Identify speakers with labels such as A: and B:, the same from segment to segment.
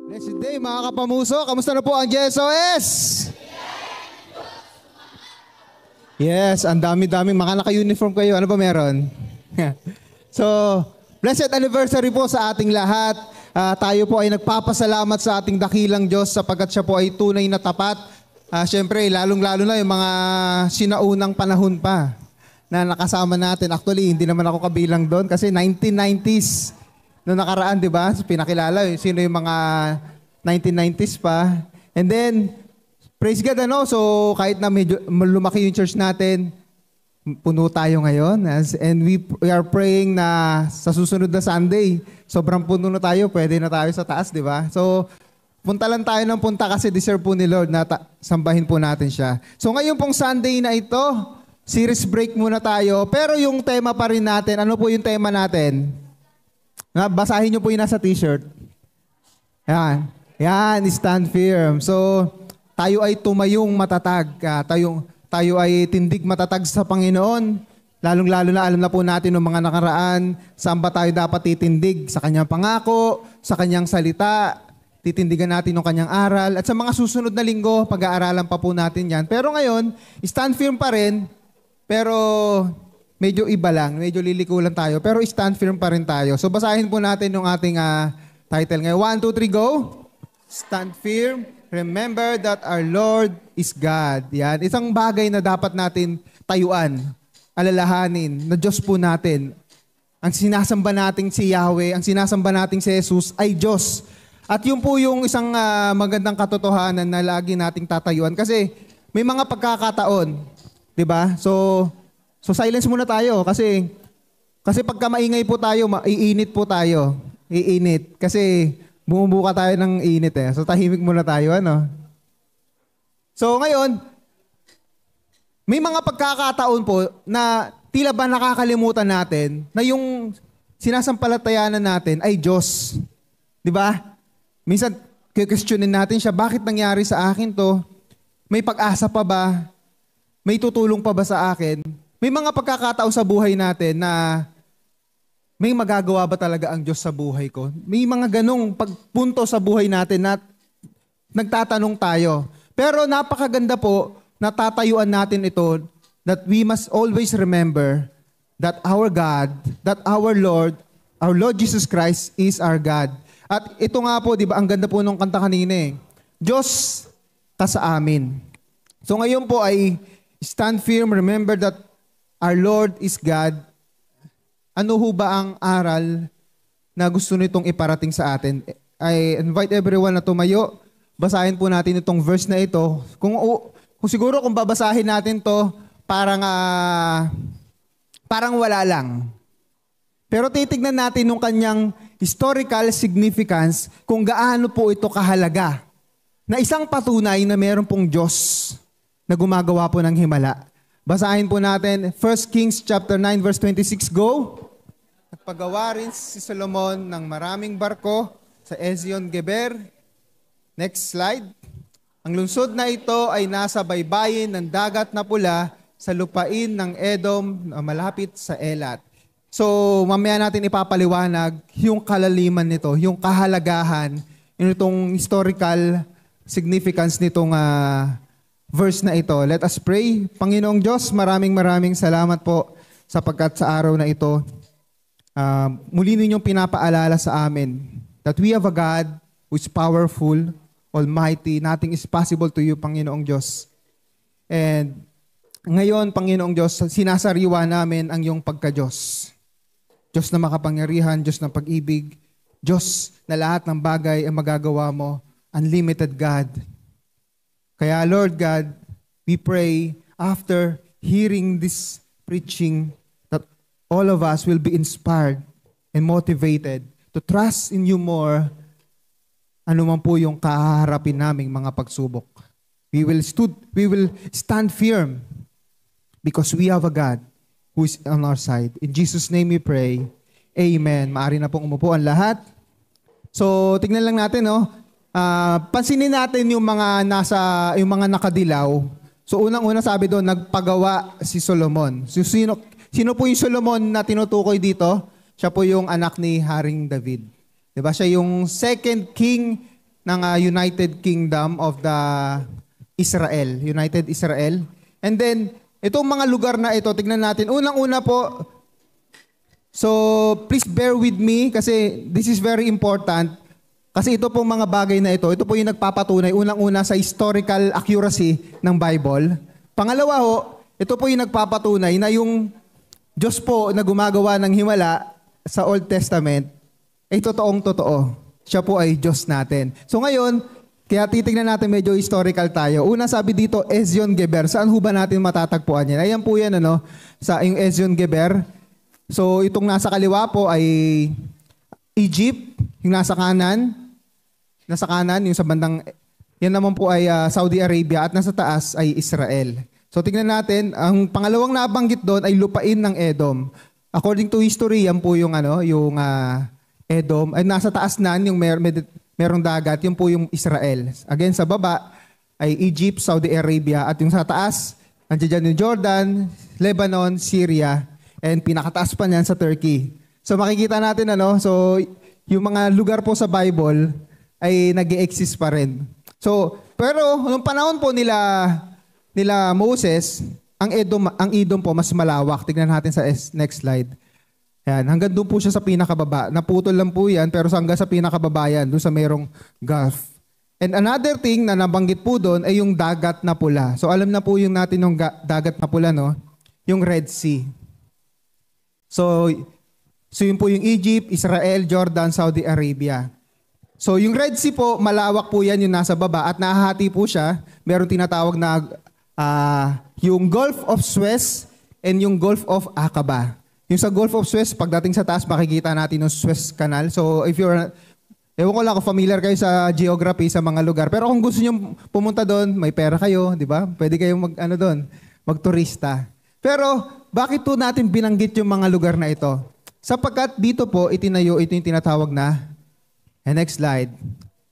A: Blessed day mga kapamuso. Kamusta na po ang JSOS? Yes, ang dami-dami. Maka naka-uniform kayo. Ano ba meron? So, blessed anniversary po sa ating lahat. Tayo po ay nagpapasalamat sa ating dakilang Diyos sapagkat siya po ay tunay na tapat. Siyempre, lalong-lalo na yung mga sinaunang panahon pa na nakasama natin. Actually, hindi naman ako kabilang doon kasi 1990s. Noong nakaraan, di ba? Pinakilala sino yung mga 1990s pa. And then, praise God, so kahit na medyo lumaki yung church natin, puno tayo ngayon. And we are praying na sa susunod na Sunday, sobrang puno na tayo, pwede na tayo sa taas, di ba? So, punta lang tayo ng punta kasi deserve po ni Lord na sambahin po natin siya. So, ngayon pong Sunday na ito, series break muna tayo. Pero yung tema pa rin natin, ano po yung tema natin? Basahin nyo po yung nasa t-shirt. Yan. Yan, stand firm. So, tayo ay tumayong matatag. Tayo ay tindig matatag sa Panginoon. Lalong-lalo na alam na po natin ng mga nakaraan, saan ba tayo dapat titindig? Sa kanyang pangako, sa kanyang salita, titindigan natin ng kanyang aral. At sa mga susunod na linggo, pag-aaralan pa po natin yan. Pero ngayon, stand firm pa rin, pero medyo iba lang, medyo lilikulan tayo, pero stand firm pa rin tayo. So basahin po natin yung ating title ngayon. 1, 2, 3, go! Stand firm, remember that our Lord is God. Yan, isang bagay na dapat natin tayuan, alalahanin, na Diyos po natin. Ang sinasamba natin si Yahweh, ang sinasamba natin si Jesus ay Diyos. At yun po yung isang magandang katotohanan na lagi nating tatayuan. Kasi may mga pagkakataon, di ba? So silence muna tayo kasi pagka maingay po tayo, iinit po tayo. Iinit. Kasi bumubuka tayo ng init eh. So tahimik muna tayo, So ngayon, may mga pagkakataon po na tila ba nakakalimutan natin na yung sinasampalatayanan natin ay Diyos. Di ba? Minsan, questionin natin siya, bakit nangyari sa akin to? May pag-asa pa ba? May tutulong pa ba sa akin? May mga pagkakataon sa buhay natin na may magagawa ba talaga ang Diyos sa buhay ko? May mga ganong pagpunto sa buhay natin na nagtatanong tayo. Pero napakaganda po na tatayuan natin ito that we must always remember that our God, that our Lord Jesus Christ is our God. At ito nga po, di ba, ang ganda po nung kanta kanina eh. Diyos ka sa amin. So ngayon po ay stand firm, remember that our Lord is God. Ano ho ba ang aral na gusto nitong iparating sa atin? I invite everyone na tumayo. Basahin po natin itong verse na ito. Kung siguro kung babasahin natin to, parang wala lang. Pero titignan natin yung kanyang historical significance kung gaano po ito kahalaga. Na isang patunay na meron pong Diyos na gumagawa po ng himala. Basahin po natin 1 Kings chapter 9 verse 26, go. Nagpagawa rin si Solomon ng maraming barko sa Ezion-Geber. Next slide. Ang lungsod na ito ay nasa baybayin ng dagat na pula sa lupain ng Edom na malapit sa Elat. So, mamaya natin ipapaliwanag yung kalaliman nito, yung kahalagahan, yung itong historical significance nitong verse na ito. Let us pray. Panginoong Diyos, maraming salamat po sapagkat sa araw na ito, muli ninyong pinapaalala sa amin that we have a God who is powerful, almighty, nothing is possible to you, Panginoong Diyos. And ngayon, Panginoong Diyos, sinasariwa namin ang iyong pagka-Diyos. Diyos na makapangyarihan, Diyos na pag-ibig, Diyos na lahat ng bagay ang magagawa mo, unlimited God. Kaya Lord God, we pray after hearing this preaching that all of us will be inspired and motivated to trust in you more anuman po yung kaharapin naming mga pagsubok. We will stand firm because we have a God who is on our side. In Jesus' name we pray. Amen. Maaari na pong umupo ang lahat. So, tignan lang natin, pansinin natin yung mga nakadilaw. So, unang-una sabi doon, nagpagawa si Solomon. So, sino po yung Solomon na tinutukoy dito? Siya po yung anak ni Haring David. Diba? Siya yung second king ng United Kingdom of the Israel, United Israel. And then, itong mga lugar na ito, tignan natin. Unang-una po, so please bear with me kasi this is very important. Kasi ito pong mga bagay na ito po yung nagpapatunay, unang-una sa historical accuracy ng Bible. Pangalawa ho, ito po yung nagpapatunay na yung Diyos po na gumagawa ng himala sa Old Testament ay totoong totoo. Siya po ay Diyos natin. So ngayon, kaya titignan natin medyo historical tayo. Una sabi dito, Ezion Geber. Saan ho ba natin matatagpuan yan? Ayan po yan, sa yung Ezion Geber. So itong nasa kaliwa po ay Egypt, yung nasa kanan, yung sa bandang, yan naman po ay Saudi Arabia at nasa taas ay Israel. So tingnan natin, ang pangalawang nabanggit doon ay lupain ng Edom. According to history, yan po yung Edom, ay nasa taas na yung merong dagat, yun po yung Israel. Again, sa baba ay Egypt, Saudi Arabia, at yung sa taas, nandiyan yung Jordan, Lebanon, Syria, and pinakataas pa niyan sa Turkey. So makikita natin, so yung mga lugar po sa Bible ay nag-e-exist pa rin. So, pero nung panahon po nila Moses, ang Edom po mas malawak. Tignan natin sa next slide. Yan, hanggang doon po siya sa pinakababa. Naputol lang po yan, pero hanggang sa pinakababa yan, doon sa mayroong Gulf. And another thing na nabanggit po doon ay yung dagat na pula. So alam na po yung natin yung dagat na pula, yung Red Sea. So yun po yung Egypt, Israel, Jordan, Saudi Arabia. So yung Red Sea po, malawak po yan yung nasa baba at nahahati po siya. Meron tinatawag na yung Gulf of Suez and yung Gulf of Aqaba. Yung sa Gulf of Suez, pagdating sa taas, makikita natin yung Suez Canal. So if you're, ewan ko lang kung familiar kayo sa geography sa mga lugar. Pero kung gusto nyo pumunta doon, may pera kayo, di ba? Pwede kayong magturista. Pero bakit po natin binanggit yung mga lugar na ito? Sapagkat dito po, itinayo, ito yung tinatawag na, next slide,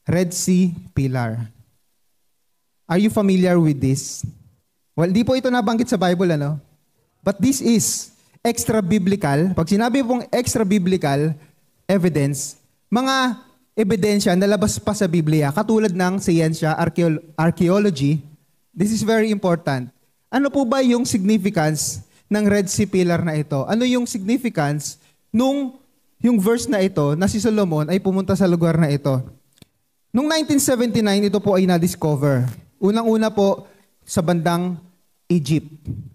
A: Red Sea Pillar. Are you familiar with this? Well, di po ito nabanggit sa Bible, But this is extra-biblical. Pag sinabi pong extra-biblical evidence, mga ebidensya na labas pa sa Biblia, katulad ng siyensya, archaeology, this is very important. Ano po ba yung significance ng Red Sea Pillar na ito? Ano yung significance nung yung verse na ito na si Solomon ay pumunta sa lugar na ito? Noong 1979, ito po ay na-discover. Unang-una po sa bandang Egypt,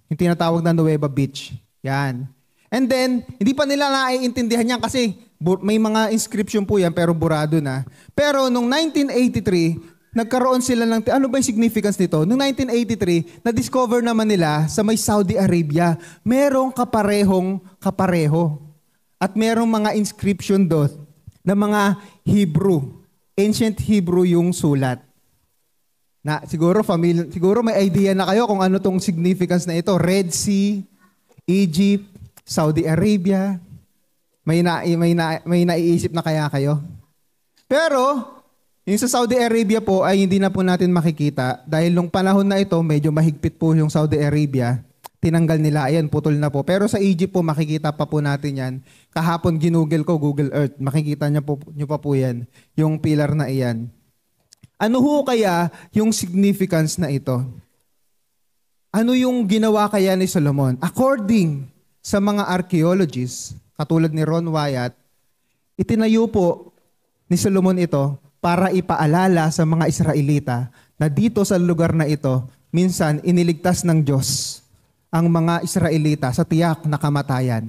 A: yung tinatawag na Nueva Beach. Yan. And then, hindi pa nila naiintindihan yan kasi may mga inscription po yan pero burado na. Pero noong 1983, nagkaroon sila ng, ano ba yung significance nito? Noong 1983, na-discover naman nila sa may Saudi Arabia, merong kapareho. At merong mga inscription doon na mga Hebrew. Ancient Hebrew yung sulat. Na siguro may idea na kayo kung ano tong significance na ito. Red Sea, Egypt, Saudi Arabia. May naiisip na kaya kayo? Pero yung sa Saudi Arabia po ay hindi na po natin makikita dahil nung panahon na ito medyo mahigpit po yung Saudi Arabia. Tinanggal nila, ayan, putol na po. Pero sa Egypt po makikita pa po natin yan. Kahapon ginugol ko Google Earth, makikita nyo pa po yan, yung pillar na iyan. Ano ho kaya yung significance na ito? Ano yung ginawa kaya ni Solomon? According sa mga archaeologists, katulad ni Ron Wyatt, itinayo po ni Solomon ito para ipaalala sa mga Israelita na dito sa lugar na ito, minsan iniligtas ng Diyos ang mga Israelita sa tiyak na kamatayan.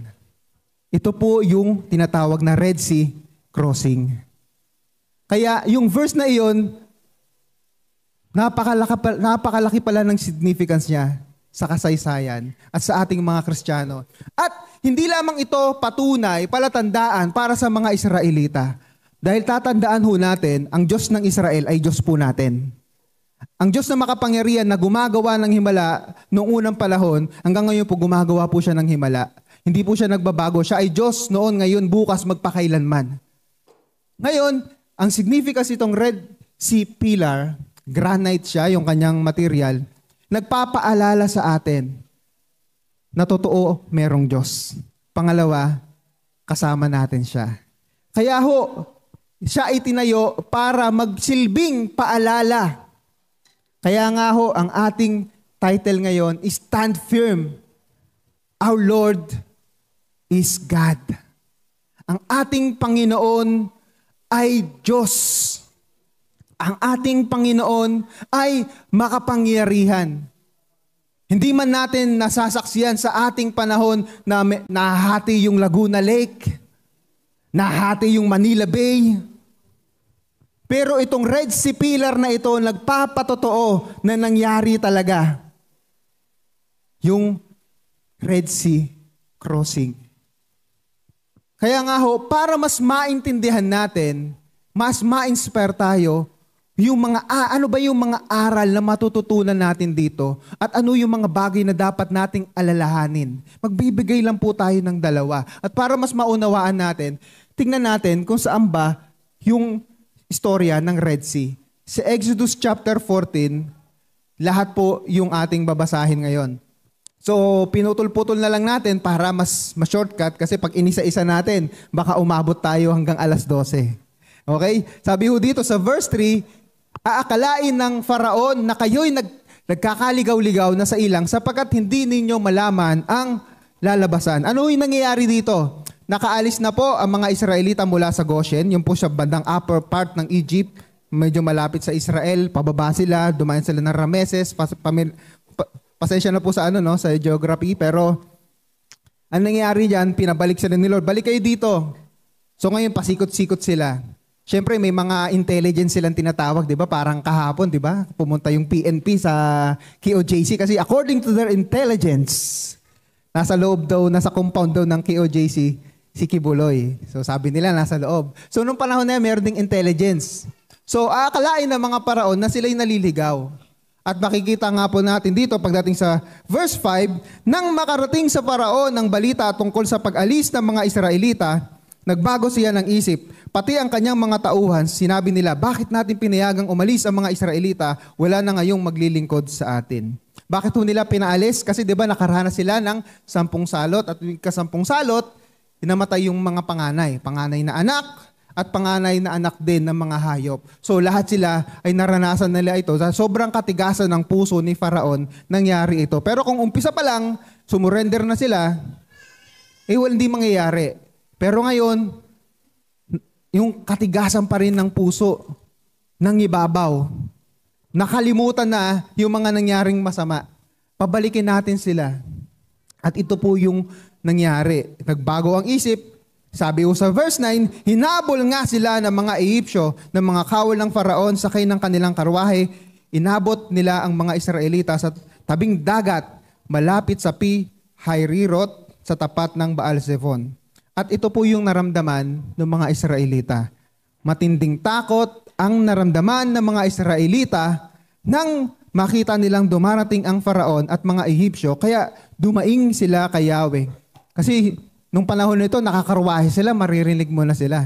A: Ito po yung tinatawag na Red Sea Crossing. Kaya yung verse na iyon, napakalaki pala ng significance niya sa kasaysayan at sa ating mga Kristiyano. At hindi lamang ito patunay, palatandaan para sa mga Israelita. Dahil tatandaan ho natin, ang Diyos ng Israel ay Diyos po natin. Ang Diyos na makapangyarihan na gumagawa ng himala noong unang panahon, hanggang ngayon po gumagawa po siya ng himala. Hindi po siya nagbabago. Siya ay Diyos noon, ngayon, bukas, magpakailanman. Ngayon, ang significance itong Red Sea Pillar, granite siya, yung kanyang material, nagpapaalala sa atin na totoo merong Diyos. Pangalawa, kasama natin siya. Kaya ho, Siya itinayo para magsilbing paalala. Kaya nga ho, ang ating title ngayon is Stand Firm. Our Lord is God. Ang ating Panginoon ay Diyos. Ang ating Panginoon ay makapangyarihan. Hindi man natin nasasaksiyan sa ating panahon na nahati yung Laguna Lake, nahati yung Manila Bay. Pero itong Red Sea Pillar na ito, nagpapatotoo na nangyari talaga yung Red Sea Crossing. Kaya nga ho, para mas maintindihan natin, mas ma-inspire tayo, ano ba yung mga aral na matututunan natin dito at ano yung mga bagay na dapat nating alalahanin. Magbibigay lang po tayo ng dalawa. At para mas maunawaan natin, tingnan natin kung saan ba yung istorya ng Red Sea. Sa Exodus chapter 14, lahat po yung ating babasahin ngayon. So, pinutol-putol na lang natin para mas shortcut kasi pag inisa-isa natin, baka umabot tayo hanggang alas 12. Okay? Sabi ho dito sa verse 3, aakalain ng Faraon na kayo'y nagkakaligaw-ligaw na sa ilang sapagkat hindi ninyo malaman ang lalabasan. Ano yung nangyayari dito? Nakaalis na po ang mga Israelita mula sa Goshen, yung po sa bandang upper part ng Egypt, medyo malapit sa Israel, pababa sila, dumayan sila ng Rameses, pasensya na po sa sa geography, pero ang nangyayari diyan, pinabalik sila ni Lord. Balik kayo dito. So ngayon pasikot-sikot sila. Siyempre may mga intelligence silang tinatawag, 'di ba? Parang kahapon, 'di ba? Pumunta yung PNP sa KOJC kasi according to their intelligence, nasa loob daw, nasa compound daw ng KOJC si Kibuloy. So sabi nila nasa loob. So nung panahon na yan, meron ding intelligence. So aakalain ng mga paraon na sila'y naliligaw. At makikita nga po natin dito pagdating sa verse 5, nang makarating sa Paraon ng balita tungkol sa pag-alis ng mga Israelita, nagbago siya ng isip. Pati ang kanyang mga tauhan, sinabi nila, bakit natin pinayagang umalis ang mga Israelita? Wala na ngayong maglilingkod sa atin. Bakit ho nila pinaalis? Kasi di ba nakaranas sila ng 10 salot at ka-10 salot, inamatay yung mga panganay. Panganay na anak, at panganay na anak din ng mga hayop. So lahat sila ay naranasan nila ito. Sa sobrang katigasan ng puso ni Faraon, nangyari ito. Pero kung umpisa pa lang, sumurrender na sila, hindi mangyayari. Pero ngayon, yung katigasan pa rin ng puso, ng ibabaw, nakalimutan na yung mga nangyaring masama. Pabalikin natin sila. At ito po yung nangyari. Nagbago ang isip. Sabi ko sa verse 9, hinabol nga sila ng mga Ehipsyo, ng mga kawal ng Faraon, sakay ng kanilang karwahe. Inabot nila ang mga Israelita sa tabing dagat, malapit sa Pi-Hahiroth, sa tapat ng Baal-Zephon. At ito po yung naramdaman ng mga Israelita. Matinding takot ang naramdaman ng mga Israelita nang makita nilang dumarating ang Faraon at mga Ehipsyo, kaya dumaing sila kay Yahweh. Kasi nung panahon nito, nakakarwahe sila, maririnig mo na sila.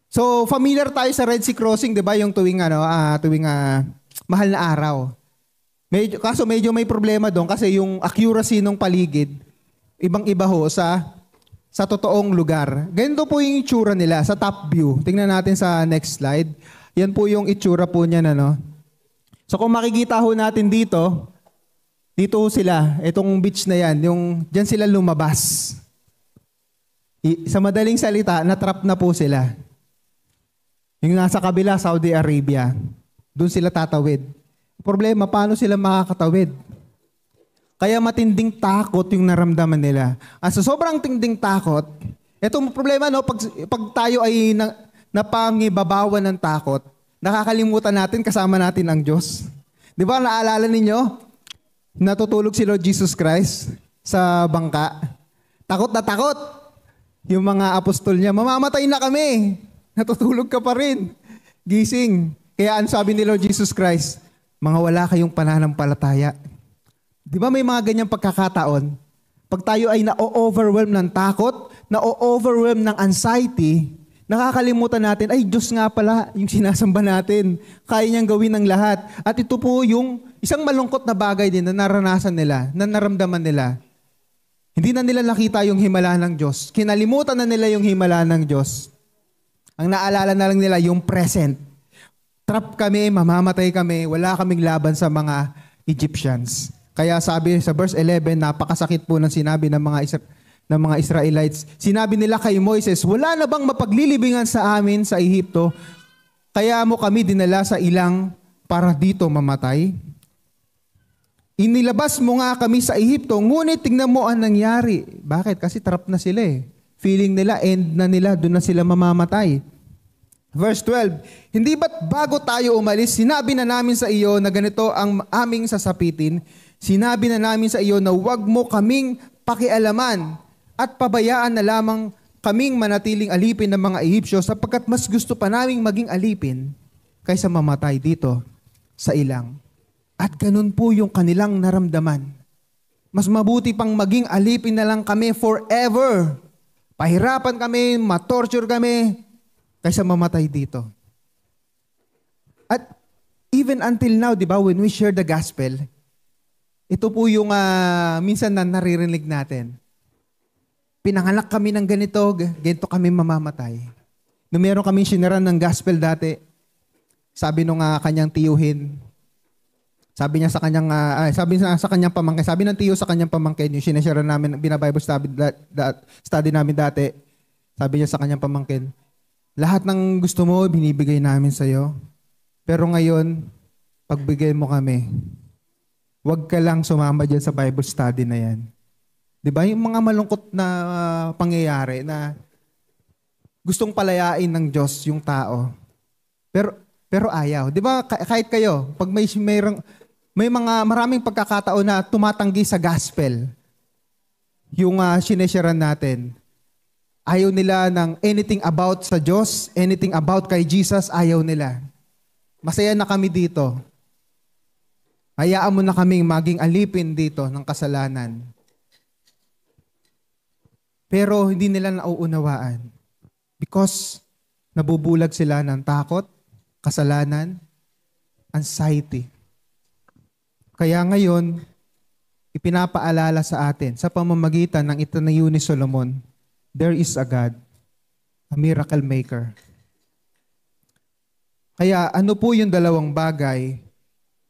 A: So, familiar tayo sa Red Sea Crossing, di ba? Yung tuwing mahal na araw. Kaso medyo may problema doon kasi yung accuracy ng paligid, ibang-iba ho sa totoong lugar. Ganito po yung itsura nila sa top view. Tingnan natin sa next slide. Yan po yung itsura po niya. So, kung makikita ho natin dito sila, itong beach na yan, dyan sila lumabas. Sa madaling salita, natrap na po sila. Yung nasa kabila, Saudi Arabia, doon sila tatawid. Problema, paano sila makakatawid? Kaya matinding takot yung naramdaman nila. Sa sobrang tinding takot, itong problema, pag tayo ay napangibabawan ng takot, nakakalimutan natin, kasama natin ang Diyos. Di ba, naalala ninyo? Natutulog si Lord Jesus Christ sa bangka. Takot na takot. Yung mga apostol niya, mamamatay na kami. Natutulog ka pa rin. Gising. Kaya ang sabi ni Lord Jesus Christ, mga wala kayong pananampalataya. Di ba may mga ganyang pagkakataon? Pag tayo ay na-overwhelm ng takot, na-overwhelm ng anxiety, nakakalimutan natin, ay Diyos nga pala yung sinasamba natin. Kaya niyang gawin ng lahat. At ito po yung isang malungkot na bagay din na naranasan nila, na naramdaman nila. Hindi na nila nakita yung himala ng Diyos. Kinalimutan na nila yung himala ng Diyos. Ang naalala na lang nila yung present. Trap kami, mamamatay kami, wala kaming laban sa mga Egyptians. Kaya sabi sa verse 11, napakasakit po ng sinabi ng mga Israelites. Sinabi nila kay Moises, wala na bang mapaglilibingan sa amin sa Ehipto? Kaya mo kami dinala sa ilang para dito mamatay? Inilabas mo nga kami sa Ehipto, ngunit tingnan mo ang nangyari. Bakit? Kasi trap na sila eh. Feeling nila, end na nila, doon na sila mamamatay. Verse 12, hindi ba't bago tayo umalis, sinabi na namin sa iyo na ganito ang aming sasapitin, sinabi na namin sa iyo na huwag mo kaming pakialaman at pabayaan na lamang kaming manatiling alipin ng mga Ehipsyo sapagkat mas gusto pa naming maging alipin kaysa mamatay dito sa ilang. At ganun po yung kanilang naramdaman. Mas mabuti pang maging alipin na lang kami forever. Pahirapan kami, matorture kami, kaysa mamatay dito. At even until now, di ba, when we share the gospel, ito po yung minsan na naririnig natin. Pinanganak kami ng ganito kami mamamatay. Nung meron kami sinaran ng gospel dati, sabi nung kanyang tiyuhin, sabi niya sa kanyang, sa kanyang pamangkin, sabi ng tiyo sa kanyang pamangkin, yung sinashare namin, binabible study namin dati, sabi niya sa kanyang pamangkin, lahat ng gusto mo, binibigay namin sa'yo. Pero ngayon, pagbigay mo kami, huwag ka lang sumama dyan sa Bible study na yan. Di ba? Yung mga malungkot na pangyayari na gustong palayain ng Diyos yung tao. Pero ayaw. Di ba? Kahit kayo, pag may maraming pagkakataon na tumatanggi sa gospel, yung sinesharan natin, ayaw nila ng anything about sa Diyos, anything about kay Jesus, ayaw nila. Masaya na kami dito. Hayaan mo na kaming maging alipin dito ng kasalanan. Pero hindi nila nauunawaan. Because nabubulag sila ng takot, kasalanan, anxiety. Kaya ngayon, ipinapaalala sa atin sa pamamagitan ng itinayo ni Solomon, there is a God, a miracle maker. Kaya ano po yung dalawang bagay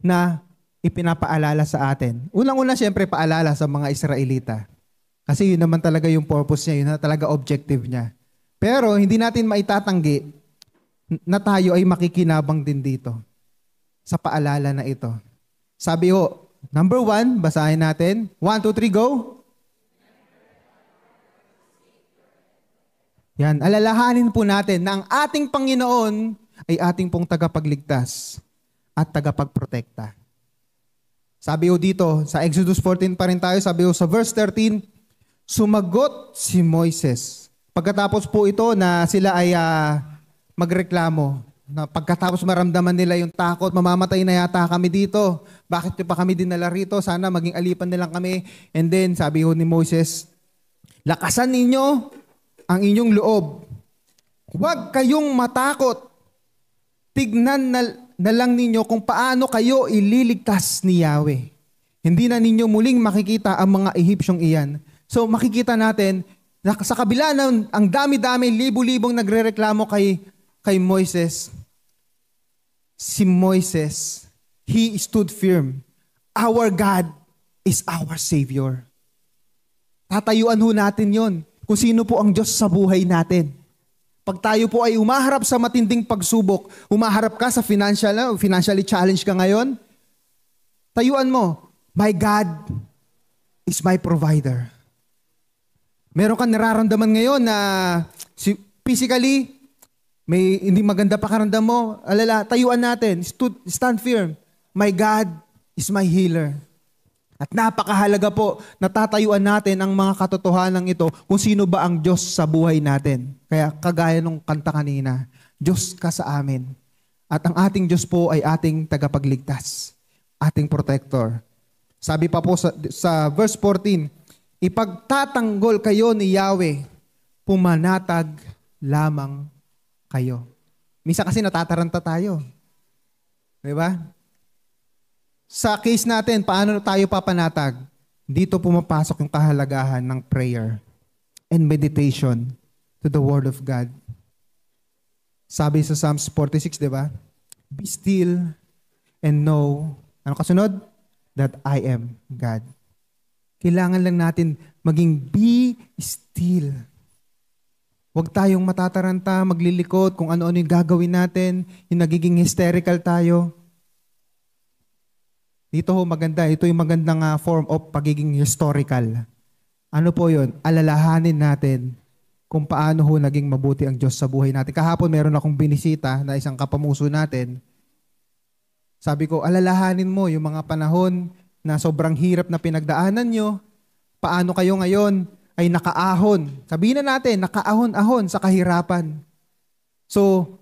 A: na ipinapaalala sa atin? Unang-una, siyempre, paalala sa mga Israelita. Kasi yun naman talaga yung purpose niya, yun na talaga objective niya. Pero hindi natin maitatanggi na tayo ay makikinabang din dito sa paalala na ito. Sabi ho, number 1, basahin natin. 1, 2, 3, go! Yan, alalahanin po natin na ang ating Panginoon ay ating pong tagapagligtas at tagapagprotekta. Sabi ho dito, sa Exodus 14 pa rin tayo, sabi ho sa verse 13, sumagot si Moises. Pagkatapos po ito na sila ay magreklamo, na pagkatapos maramdaman nila yung takot, mamamatay na yata kami dito. Bakit pa kami dinala rito? Sana maging alipan nilang kami. And then, sabi ho ni Moses, lakasan ninyo ang inyong loob. Huwag kayong matakot. Tignan na lang ninyo kung paano kayo ililigtas ni Yahweh. Hindi na ninyo muling makikita ang mga Ehipsyong iyan. So makikita natin na sa kabila ng ang dami-dami, libu-libong nagrereklamo kay Moises, si Moises, he stood firm. Our God is our Savior. Tatayuan ho natin yon kung sino po ang Diyos sa buhay natin. Pag tayo po ay umaharap sa matinding pagsubok, umaharap ka sa financially challenged ka ngayon, tayuan mo, my God is my provider. Meron kang nararamdaman ngayon na physically, may hindi maganda pakaramdam mo, tayuan natin, stand firm. My God is my healer. At napakahalaga po, natatayuan natin ang mga katotohanan ito kung sino ba ang Diyos sa buhay natin. Kaya kagaya nung kanta kanina, Diyos ka sa amin. At ang ating Diyos po ay ating tagapagligtas, ating protector. Sabi pa po sa verse 14, ipagtatanggol kayo ni Yahweh, pumanatag lamang kayo. Misa kasi natataranta tayo. Diba? Sa case natin, paano tayo papanatag? Dito pumapasok yung kahalagahan ng prayer and meditation to the Word of God. Sabi sa Psalms 46, di ba? Be still and know, ano kasunod? That I am God. Kailangan lang natin maging be still. Huwag tayong matataranta, maglilikot kung ano-ano yung gagawin natin, yung nagiging hysterical tayo. Dito ho maganda, ito yung magandang form of pagiging historical. Ano po yun? Alalahanin natin kung paano ho naging mabuti ang Diyos sa buhay natin. Kahapon meron akong binisita na isang kapamuso natin. Sabi ko, alalahanin mo yung mga panahon na sobrang hirap na pinagdaanan nyo. Paano kayo ngayon ay nakaahon? Sabihin na natin, nakaahon-ahon sa kahirapan. So,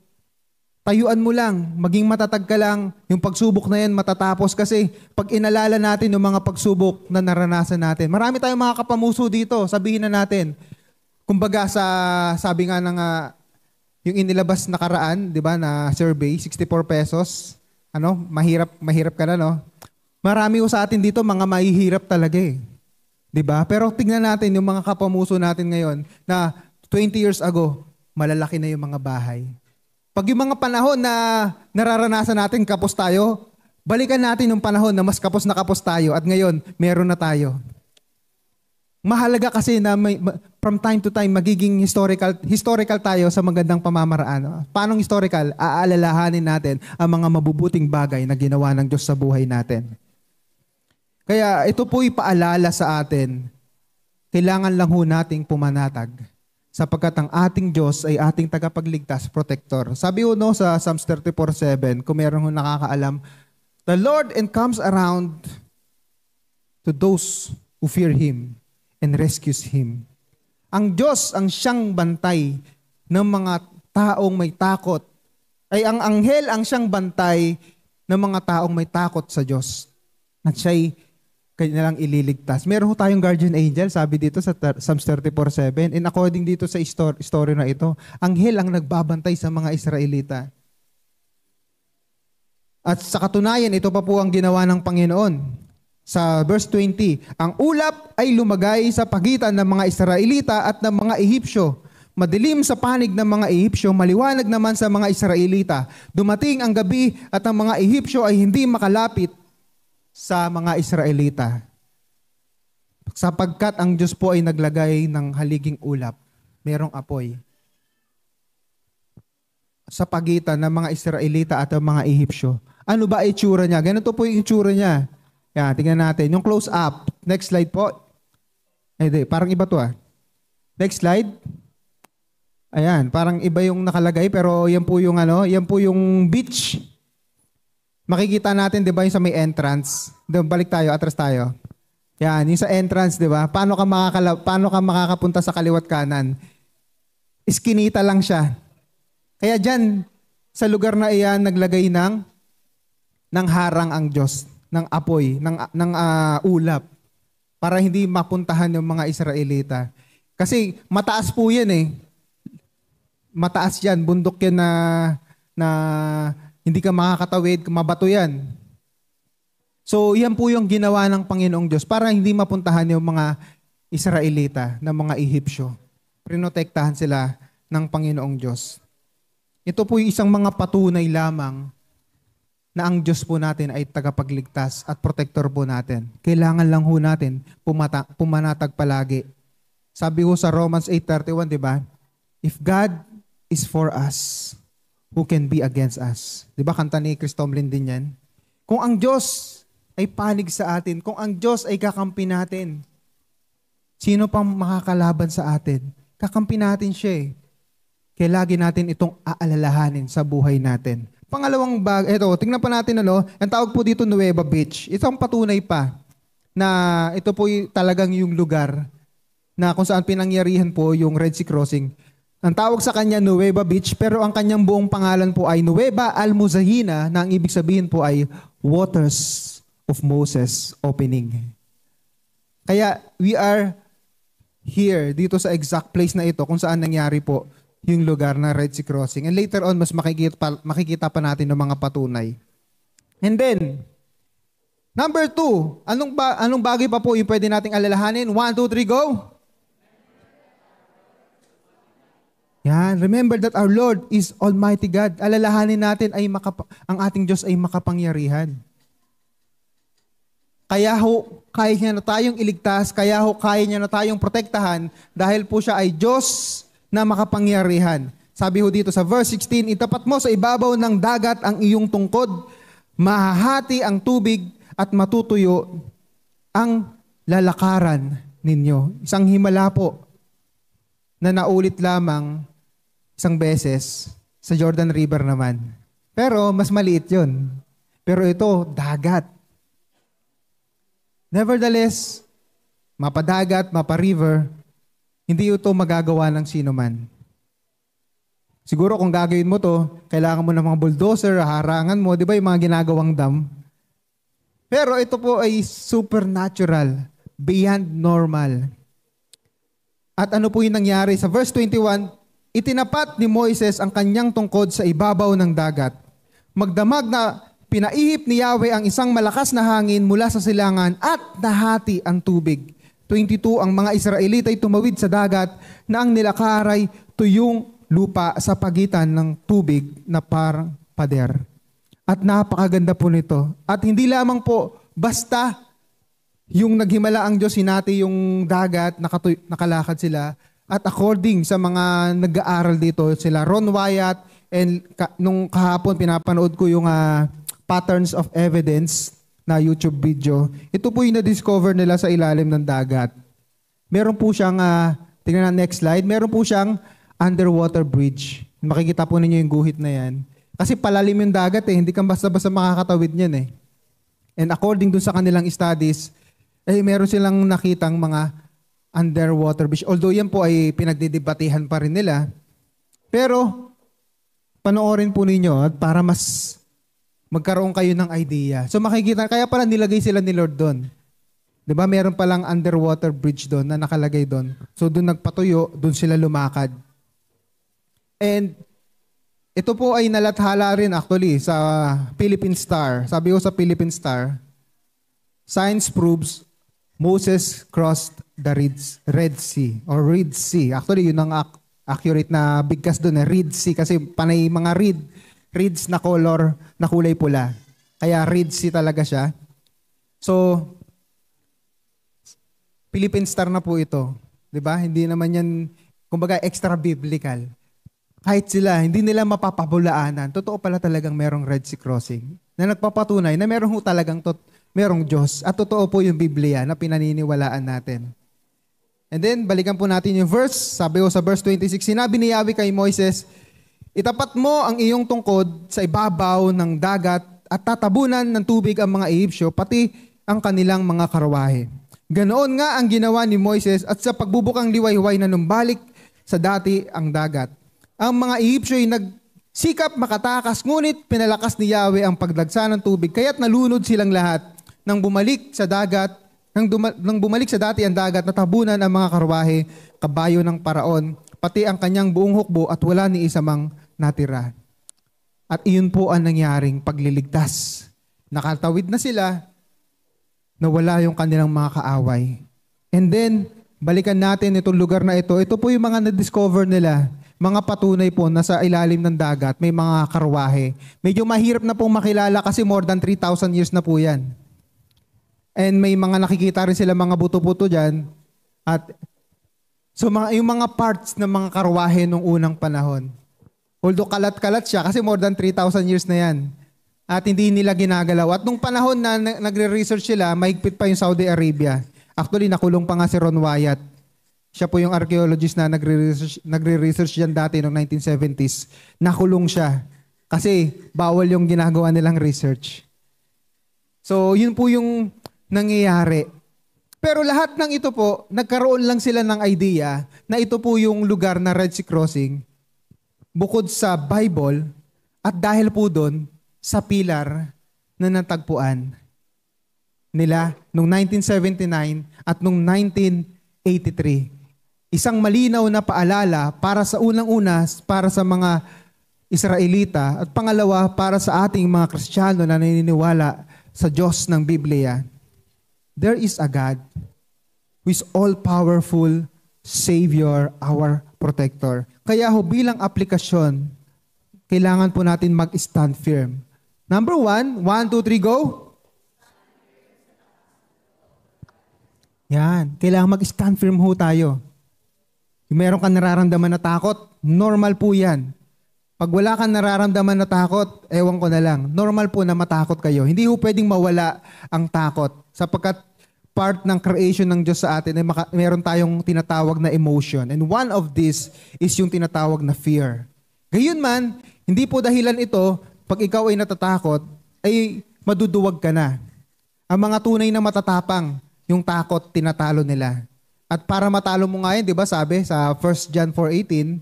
A: tayuan mo lang, maging matatag ka lang, yung pagsubok na yan matatapos kasi pag inalala natin yung mga pagsubok na naranasan natin. Marami tayong mga kapamuso dito, sabihin na natin. Kumbaga sabi nga ng yung inilabas na karaan, 'di ba, na survey, 64 pesos. Ano, mahirap ka na, no? Marami sa atin dito mga mahihirap talaga eh. 'Di ba? Pero tingnan natin yung mga kapamuso natin ngayon na 20 years ago, malalaki na yung mga bahay. Pag yung mga panahon na nararanasan natin kapos tayo, balikan natin yung panahon na mas kapos na kapos tayo at ngayon, meron na tayo. Mahalaga kasi na from time to time magiging historical tayo sa magandang pamamaraan. Paanong historical? Aalalahanin natin ang mga mabubuting bagay na ginawa ng Diyos sa buhay natin. Kaya ito po'y paalala sa atin. Kailangan lang ho nating pumanatag sapagkat ang ating Diyos ay ating tagapagligtas, protector. Sabi ho no, sa Psalms 34:7, kung meron ho nakakaalam, the Lord encamps around to those who fear Him and rescues Him. Ang Diyos ang siyang bantay ng mga taong may takot. Ay ang anghel ang siyang bantay ng mga taong may takot sa Diyos. At siya'y kanilang ililigtas. Meron ho tayong guardian angel, sabi dito sa Psalms 34:7. And according dito sa story na ito, anghel ang nagbabantay sa mga Israelita. At sa katunayan, ito pa po ang ginawa ng Panginoon. Sa verse 20, ang ulap ay lumagay sa pagitan ng mga Israelita at ng mga Ehipsyo. Madilim sa panig ng mga Ehipsyo, maliwanag naman sa mga Israelita. Dumating ang gabi at ang mga Ehipsyo ay hindi makalapit sa mga Israelita. Sapagkat ang Diyos po ay naglagay ng haliging ulap, merong apoy sa pagitan ng mga Israelita at ang mga Ehipsyo. Ano ba itsura niya? Ganito po yung itsura niya. Yan, tingnan natin. Yung close up. Next slide po. Parang iba to . Next slide. Ayan, parang iba yung nakalagay pero yan po yung beach. Makikita natin, 'di ba, yung sa may entrance. Balik tayo, atras tayo. Yan, yung sa entrance, 'di ba? Paano ka makakapunta sa kaliwat kanan? Iskinita lang siya. Kaya diyan sa lugar na iyan naglagay ng harang ang Diyos, ng apoy, ng ulap para hindi mapuntahan yung mga Israelita. Kasi mataas po 'yan eh. Mataas 'yan, bundok 'yan na hindi ka makakatawid, mabato yan. So, yan po yung ginawa ng Panginoong Diyos para hindi mapuntahan yung mga Israelita, ng mga Ehipsyo. Prinotektahan sila ng Panginoong Diyos. Ito po yung isang mga patunay lamang na ang Diyos po natin ay tagapagligtas at protector po natin. Kailangan lang ho natin pumanatag palagi. Sabi ho sa Romans 8:31, di ba? If God is for us, who can be against us? Di ba kanta ni Chris Tomlin din yan? Kung ang Diyos ay panig sa atin, kung ang Diyos ay kakampi natin, sino pang makakalaban sa atin? Kakampi natin siya eh. Kaya lagi natin itong aalalahanin sa buhay natin. Pangalawang tingnan pa natin ang tawag po dito Nueva Beach. Isang patunay pa na ito po talagang yung lugar na kung saan pinangyarihan po yung Red Sea Crossing. Ang tawag sa kanya Nueva Beach, pero ang kanyang buong pangalan po ay Nueva Almuzahina, na ang ibig sabihin po ay Waters of Moses Opening. Kaya we are here, dito sa exact place na ito, kung saan nangyari po yung lugar na Red Sea Crossing. And later on, mas makikita pa natin ng mga patunay. And then, number 2, anong bagay pa po yung pwede nating alalahanin? 1, 2, 3, go! Yan, remember that our Lord is Almighty God. Alalahanin natin ang ating Diyos ay makapangyarihan. Kaya kaya niya na tayong iligtas, kaya kaya niya na tayong protektahan dahil po siya ay Diyos na makapangyarihan. Sabi ho dito sa verse 16, itapat mo sa ibabaw ng dagat ang iyong tungkod, mahahati ang tubig at matutuyo ang lalakaran ninyo. Isang himala po na naulit lamang isang beses sa Jordan River naman. Pero mas maliit yun. Pero ito, dagat. Nevertheless, mapadagat, mapa-river, hindi ito magagawa ng sino man. Siguro kung gagawin mo to, kailangan mo ng mga bulldozer, harangan mo, di ba yung mga ginagawang dam? Pero ito po ay supernatural, beyond normal. At ano po yung nangyari? Sa verse 21, itinapat ni Moises ang kanyang tungkod sa ibabaw ng dagat. Magdamag na pinaihip ni Yahweh ang isang malakas na hangin mula sa silangan at nahati ang tubig. 22, ang mga Israelita ay tumawid sa dagat na ang nilakaray tuyong lupa sa pagitan ng tubig na parang pader. At napakaganda po nito. At hindi lamang po basta yung naghimala ang Diyos, hinati yung dagat, nakalakad sila. At according sa mga nag-aaral dito, sila Ron Wyatt, and nung kahapon pinapanood ko yung Patterns of Evidence na YouTube video. Ito po yung na-discover nila sa ilalim ng dagat. Meron po siyang, tingnan na next slide, meron po siyang underwater bridge. Makikita po ninyo yung guhit na yan. Kasi palalim yung dagat hindi ka basta-basta makakatawid niyan And according dun sa kanilang studies, meron silang nakitang mga underwater bridge. Although yan po ay pinagdidebatehan pa rin nila. Pero, panoorin po ninyo at para mas magkaroon kayo ng idea. So makikita, kaya pala nilagay sila ni Lord doon. Diba? Meron palang underwater bridge doon na nakalagay doon. So doon nagpatuyo, doon sila lumakad. And ito po ay nalathala rin actually sa Philippine Star. Sabi ko sa Philippine Star, science proves Moses crossed the Red Sea or Red Sea. Actually, yun ang accurate na bigkas doon, Red Sea. Kasi panay mga reeds na color, na kulay pula. Kaya Red Sea talaga siya. So, Philippine Star na po ito. Diba? Hindi naman yan, kumbaga, extra biblical. Kahit sila, hindi nila mapapabulaanan. Totoo pala talagang merong Red Sea crossing. Na nagpapatunay na merong talagang merong Diyos. At totoo po yung Biblia na pinaniniwalaan natin. And then, balikan po natin yung verse. Sabi ko sa verse 26, sinabi ni Yahweh kay Moises, itapat mo ang iyong tungkod sa ibabaw ng dagat at tatabunan ng tubig ang mga Ehipsyo, pati ang kanilang mga karwahe. Ganoon nga ang ginawa ni Moises at sa pagbubukang liwayway na numbalik sa dati ang dagat. Ang mga Ehipsyo ay nagsikap makatakas, ngunit pinalakas ni Yahweh ang pagdagsa ng tubig, kaya't nalunod silang lahat. Nang bumalik sa dati ang dagat, natabunan ang mga karwahe, kabayo ng Paraon, pati ang kanyang buong hukbo at wala ni isa mang natira. At iyon po ang nangyaring pagliligtas. Nakatawid na sila, nawala yung kanilang mga kaaway. And then, balikan natin itong lugar na ito. Ito po yung mga na-discover nila, mga patunay po na sa ilalim ng dagat, may mga karwahe. Medyo mahirap na pong makilala kasi more than 3,000 years na po yan. And may mga nakikita rin sila mga buto-buto dyan. At so yung mga parts ng mga karwahe nung unang panahon. Although kalat-kalat siya kasi more than 3,000 years na yan. At hindi nila ginagalaw. At nung panahon na nagre-research sila, mahigpit pa yung Saudi Arabia. Actually, nakulong pa nga si Ron Wyatt. Siya po yung archaeologist na nagre-research dyan dati noong 1970s. Nakulong siya. Kasi bawal yung ginagawa nilang research. So, yun po yung nangyayari. Pero lahat ng ito po, nagkaroon lang sila ng idea na ito po yung lugar na Red Sea Crossing bukod sa Bible at dahil po doon sa pilar na natagpuan nila noong 1979 at noong 1983. Isang malinaw na paalala para sa unang-una para sa mga Israelita at pangalawa para sa ating mga Kristiyano na naniniwala sa Diyos ng Biblia. There is a God who is all-powerful, Savior, our protector. Kaya ho, bilang aplikasyon, kailangan po natin mag-stand firm. Number 1, 1, 2, 3, go! Yan, kailangan mag-stand firm ho tayo. Kung meron kang nararamdaman na takot, normal po yan. Pag wala kang nararamdaman na takot, ewan ko na lang, normal po na matakot kayo. Hindi ho pwedeng mawala ang takot. Sapagkat part ng creation ng Diyos sa atin ay meron tayong tinatawag na emotion. And one of this is yung tinatawag na fear. Gayunman, hindi po dahilan ito, pag ikaw ay natatakot, ay maduduwag ka na. Ang mga tunay na matatapang, yung takot, tinatalo nila. At para matalo mo nga yun, di ba sabi sa 1 John 4:18,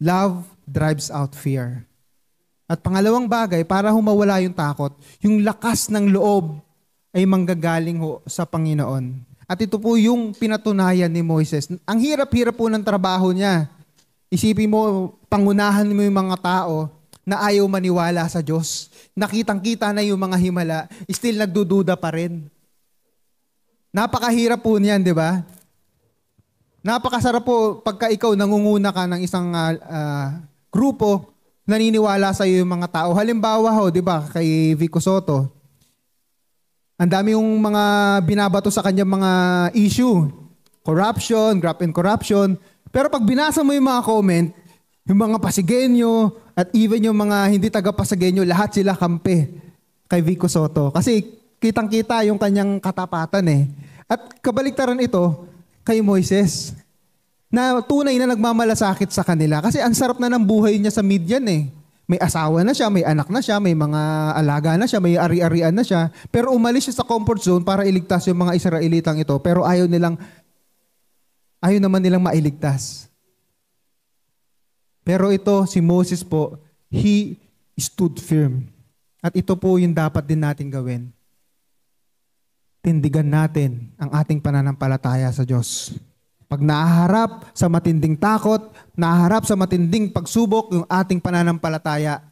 A: love drives out fear. At pangalawang bagay, para humawala yung takot, yung lakas ng loob ay manggagaling ho sa Panginoon. At ito po yung pinatunayan ni Moises. Ang hirap-hirap po ng trabaho niya. Isipin mo, pangunahan mo yung mga tao na ayaw maniwala sa Diyos. Nakitang-kita na yung mga himala, still nagdududa pa rin. Napakahirap po niyan, di ba? Napakasarap po pagka ikaw nangunguna ka ng isang grupo, naniniwala sa iyo yung mga tao. Halimbawa ho, di ba, kay Vico Soto, ang dami yung mga binabato sa kanya mga issue. Corruption, graft and corruption. Pero pag binasa mo yung mga comment, yung mga Pasigenyo at even yung mga hindi taga-Pasigenyo, lahat sila kampe kay Vico Soto. Kasi kitang-kita yung kanyang katapatan eh. At kabaliktaran ito kay Moises, na tunay na nagmamalasakit sa kanila. Kasi ang sarap na ng buhay niya sa Midian eh. May asawa na siya, may anak na siya, may mga alaga na siya, may ari-arian na siya. Pero umalis siya sa comfort zone para iligtas yung mga Israelitang ito. Pero ayaw naman nilang mailigtas. Pero ito, si Moses po, he stood firm. At ito po yung dapat din natin gawin. Tindigan natin ang ating pananampalataya sa Diyos. Pag nahaharap sa matinding takot, nahaharap sa matinding pagsubok yung ating pananampalataya,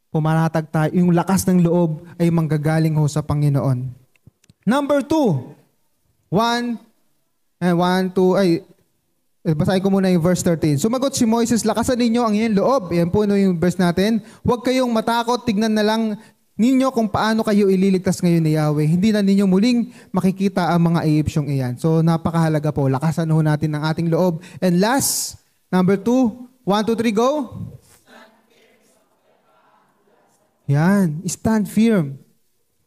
A: pumanatag tayo, yung lakas ng loob ay manggagaling ho sa Panginoon. Number 2, basahin ko muna yung verse 13. Sumagot si Moises, lakasan ninyo ang inyong loob. Yan po yung verse natin. Huwag kayong matakot, tignan na lang ninyo kung paano kayo ililigtas ngayon ni Yahweh. Hindi na ninyo muling makikita ang mga Egyptiong iyan. So napakahalaga po. Lakasan ho natin ang ating loob. And last, number 2, 1, 2, 3, go. Yan. Stand firm.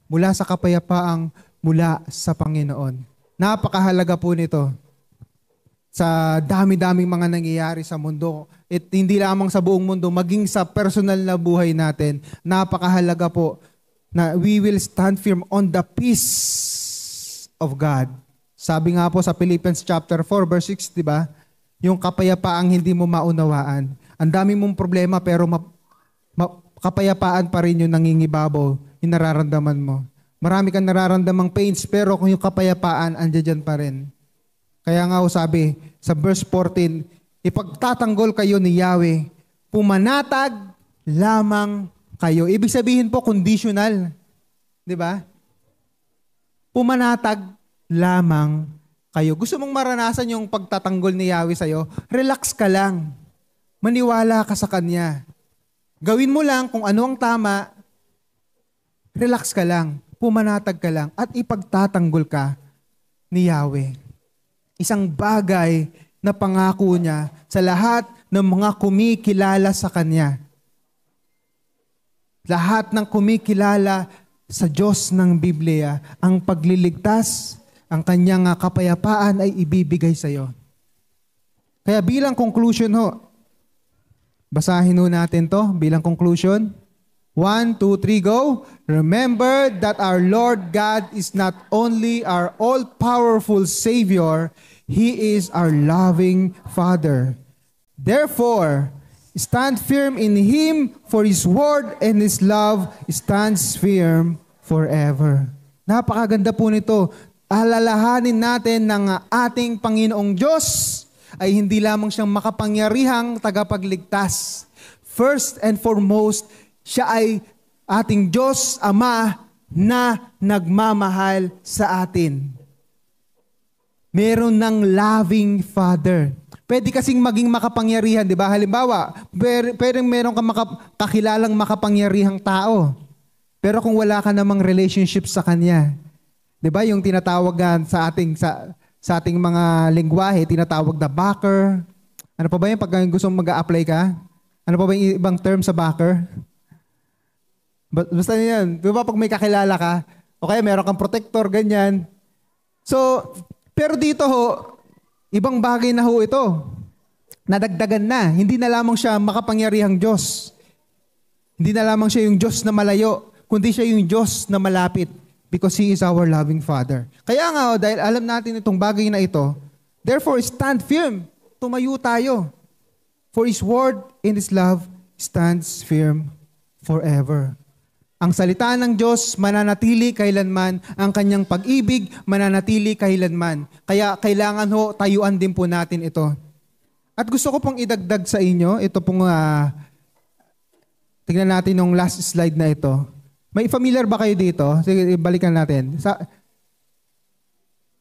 A: Mula sa kapayapaang mula sa Panginoon. Napakahalaga po nito. Sa dami-daming mga nangyayari sa mundo. At hindi lamang sa buong mundo, maging sa personal na buhay natin, napakahalaga po na we will stand firm on the peace of God. Sabi nga po sa Philippians chapter 4 verse 6, di ba? Yung kapayapaang hindi mo maunawaan. Ang dami mong problema pero kapayapaan pa rin yung nangingibabaw, yung nararamdaman mo. Marami kang nararamdamang pains pero kung yung kapayapaan, andyan pa rin. Kaya nga sabi sa verse 14, ipagtatanggol kayo ni Yahweh, pumanatag lamang kayo. Ibig sabihin po, conditional. Di ba? Pumanatag lamang kayo. Gusto mong maranasan yung pagtatanggol ni Yahweh sa'yo? Relax ka lang. Maniwala ka sa Kanya. Gawin mo lang kung ano ang tama. Relax ka lang. Pumanatag ka lang. At ipagtatanggol ka ni Yahweh. Isang bagay na pangako niya sa lahat ng mga kumikilala sa Kanya. Lahat ng kumikilala sa Diyos ng Biblia, ang pagliligtas, ang Kanyang kapayapaan ay ibibigay sa iyo. Kaya bilang conclusion ho, basahin ho natin to bilang conclusion. 1, 2, 3, go. Remember that our Lord God is not only our all-powerful Savior, He is our loving Father. Therefore, stand firm in Him, for His word and His love stands firm forever. Napakaganda po nito. Alalahanin natin ng ating Panginoong Diyos ay hindi lamang siyang makapangyarihang tagapagligtas. First and foremost, siya ay ating Diyos Ama na nagmamahal sa atin. Meron ng loving Father. Pwede kasing maging makapangyarihan, di ba? Halimbawa, pwede meron kang kakilalang makapangyarihang tao. Pero kung wala ka namang relationship sa kanya, di ba? Yung tinatawag sa ating mga lingwahe, tinatawag na backer. Ano pa ba yun pag gusto mong mag-a-apply ka? Ano pa ba yung ibang term sa backer? Basta yan. Di ba pag may kakilala ka, o kaya meron kang protector, ganyan. So, pero dito ho, ibang bagay na ho ito. Nadagdagan na. Hindi na lamang siya makapangyarihang Diyos. Hindi na lamang siya yung Diyos na malayo, kundi siya yung Diyos na malapit because He is our loving Father. Kaya nga, dahil alam natin itong bagay na ito, therefore stand firm. Tumayo tayo. For His word and His love stands firm forever. Ang salita ng Diyos mananatili kailanman, ang kanyang pag-ibig mananatili kailanman. Kaya kailangan ho, tayuan din po natin ito. At gusto ko pong idagdag sa inyo, ito pong, tingnan natin yung last slide na ito. May familiar ba kayo dito? Sige, balikan natin.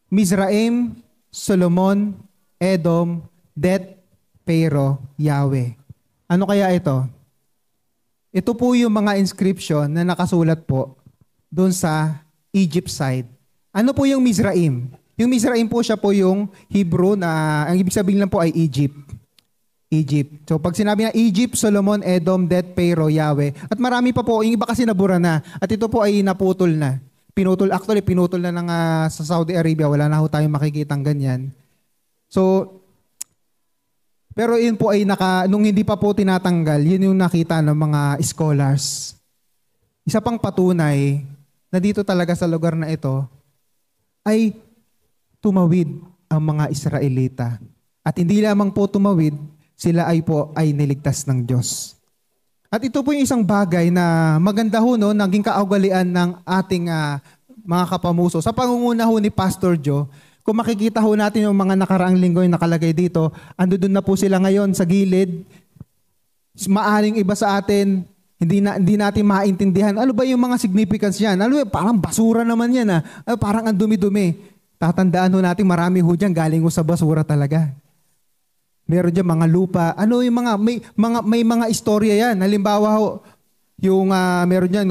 A: Mizraim, Solomon, Edom, Det, Pero, Yahweh. Ano kaya ito? Ito po yung mga inscription na nakasulat po doon sa Egypt side. Ano po yung Mizraim? Yung Mizraim po siya po yung Hebrew na ang ibig sabihin lang po ay Egypt. Egypt. So pag sinabi na Egypt, Solomon, Edom, Det, Pero, Yahweh. At marami pa po, yung iba kasi nabura na. At ito po ay naputol na. Pinutol na ng sa Saudi Arabia. Wala na ho tayong makikitang ganyan. So, pero yun po ay nung hindi pa po tinatanggal, yun yung nakita ng mga scholars. Isa pang patunay na dito talaga sa lugar na ito ay tumawid ang mga Israelita. At hindi lamang po tumawid, sila ay niligtas ng Diyos. At ito po yung isang bagay na maganda ho, no, naging kaugalian ng ating mga kapamuso. Sa pangunguna ho ni Pastor Joe, kung makikita ho natin yung mga nakaraang linggo yung nakalagay dito, ando doon na po sila ngayon sa gilid. Maaring iba sa atin, hindi natin maintindihan. Ano ba yung mga significance yan? Ano, parang basura naman yan. Parang ang dumi-dumi. Tatandaan ho natin, marami ho dyan galing ho sa basura talaga. Meron dyan mga lupa. Ano yung may mga istorya yan. Halimbawa ho, yung meron dyan,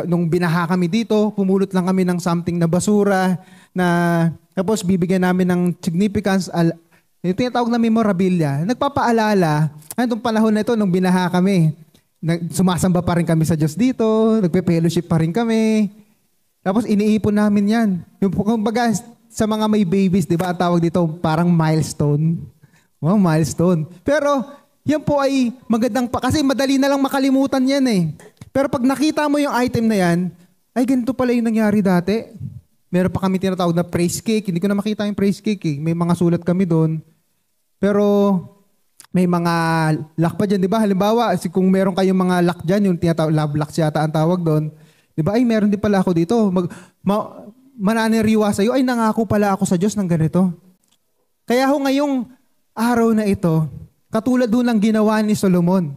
A: nung binaha kami dito, pumulot lang kami ng something na basura, na tapos bibigyan namin ng significance, yung tinatawag na memorabilia. Nagpapaalala, itong panahon na ito, nung binaha kami, sumasamba pa rin kami sa Diyos dito, nagpe-fellowship pa rin kami. Tapos iniipon namin yan. Yung kumbaga, sa mga may babies, di ba, ang tawag dito, parang milestone. Wow, milestone. Pero, yan po ay magandang kasi madali na lang makalimutan yan eh. Pero pag nakita mo yung item na yan, ay ganito pala yung nangyari dati. Meron pa kami tinatawag na praise cake. Hindi ko na makita yung praise cake eh. May mga sulat kami doon. Pero may mga lock pa dyan, di ba? Halimbawa, kung meron kayong mga lock dyan, yung tinatawag, love locks yata ang tawag doon. Di ba? Ay, meron din pala ako dito. Mananiriwa sa'yo, ay nangako pala ako sa Diyos ng ganito. Kaya ho ngayong araw na ito, katulad doon ng ginawa ni Solomon,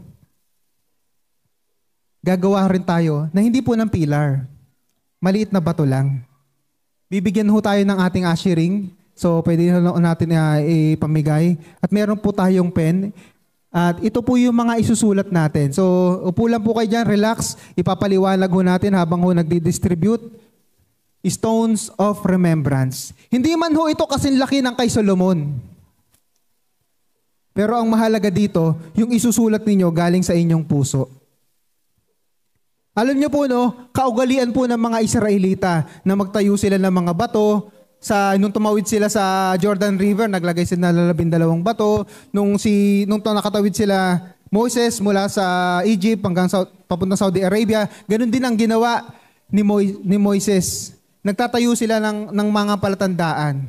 A: gagawa rin tayo na hindi po ng pilar. Maliit na bato lang. Bibigyan ho tayo ng ating ushering. So, pwede natin ipamigay. At meron po tayong pen. At ito po yung mga isusulat natin. So, upo lang po kayo dyan, relax. Ipapaliwanag ho natin habang ho nagdi-distribute. Stones of Remembrance. Hindi man ho ito kasing laki ng kay Solomon. Pero ang mahalaga dito, yung isusulat ninyo galing sa inyong puso. Alam niyo po, no, kaugalian po ng mga Israelita na magtayo sila ng mga bato. Nung tumawid sila sa Jordan River, naglagay sila ng 12 bato. Nung nakatawid sila Moses mula sa Egypt hanggang papunta Saudi Arabia, ganun din ang ginawa ni Moises. Nagtatayo sila ng mga palatandaan.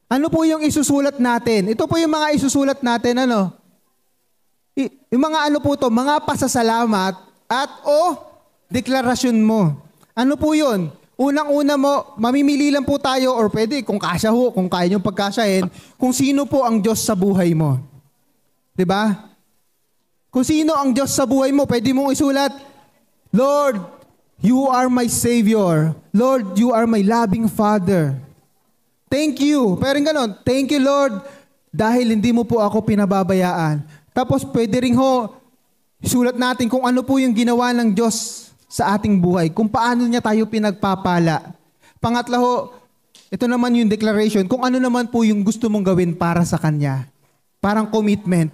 A: Ano po yung isusulat natin? Ito po yung mga isusulat natin, ano? Yung mga ano po to, mga pasasalamat at deklarasyon mo. Ano po yun? Unang-una mo, mamimili lang po tayo or pwede, kung kasya ho, kung kaya nyo pagkasyahin, kung sino po ang Diyos sa buhay mo. Diba? Kung sino ang Diyos sa buhay mo, pwede mong isulat, Lord, you are my Savior. Lord, you are my loving Father. Thank you. Pero ganon, thank you Lord dahil hindi mo po ako pinababayaan. Tapos pwede rin ho, sulat natin kung ano po yung ginawa ng Diyos sa ating buhay, kung paano niya tayo pinagpapala. Pangatlo ho, ito naman yung declaration, kung ano naman po yung gusto mong gawin para sa Kanya. Parang commitment.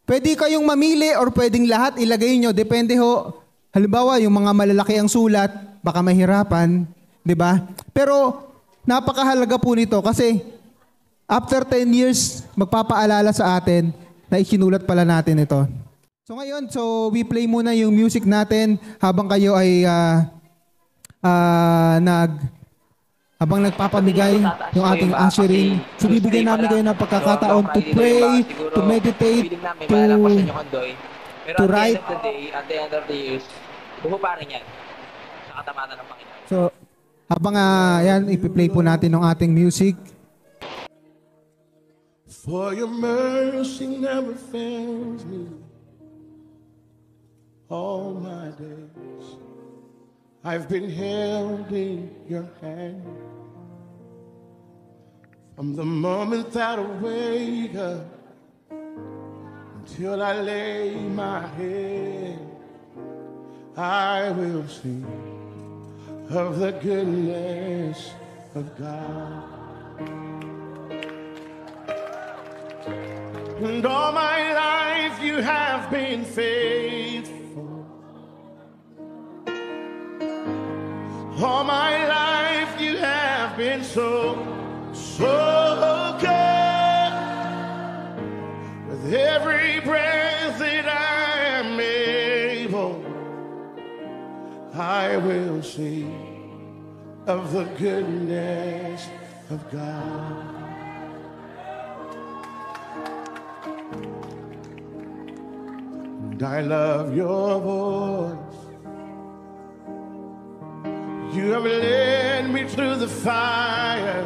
A: Pwede kayong mamili or pwedeng lahat ilagay nyo. Depende ho. Halimbawa, yung mga malalaki ang sulat, baka mahirapan. 'Di ba? Pero napakahalaga po nito kasi after 10 years, magpapaalala sa atin na isinulat pala natin ito. So ngayon, we play muna yung music natin habang kayo ay habang nagpapamigay yung ating ushering. So bibigyan namin kayo ng pagkakataon to pray, to meditate, to write.
B: At the end of the years, buhupa rin yan sa katamanan ng Panginoon.
A: So habang yan, ipi-play po natin ng ating music.
C: For your mercy never fails me all my days. I've been held in your hand from the moment that I wake up until I lay my head. I will sing of the goodness of God. And all my life you have been faithful. All my life you have been so good. With every breath that I am able, I will sing of the goodness of God. And I love your voice. You have led me through the fire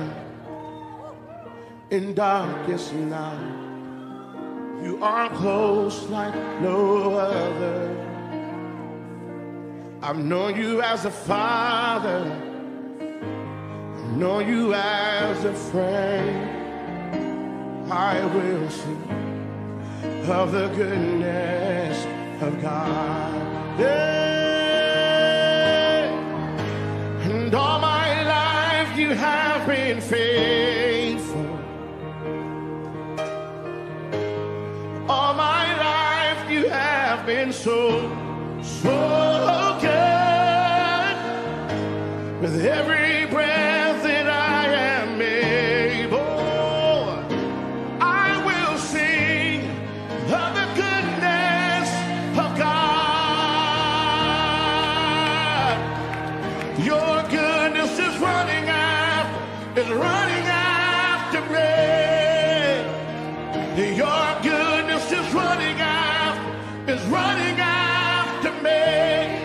C: in darkest night. You are close like no other. I've known you as a father. I've known you as a friend. I will sing of the goodness of God. Yeah. And all my life you have been faithful. All my life you have been so good. With every breath that I am able, I will sing of the goodness of God. Your goodness is running after me. Your goodness is running after me.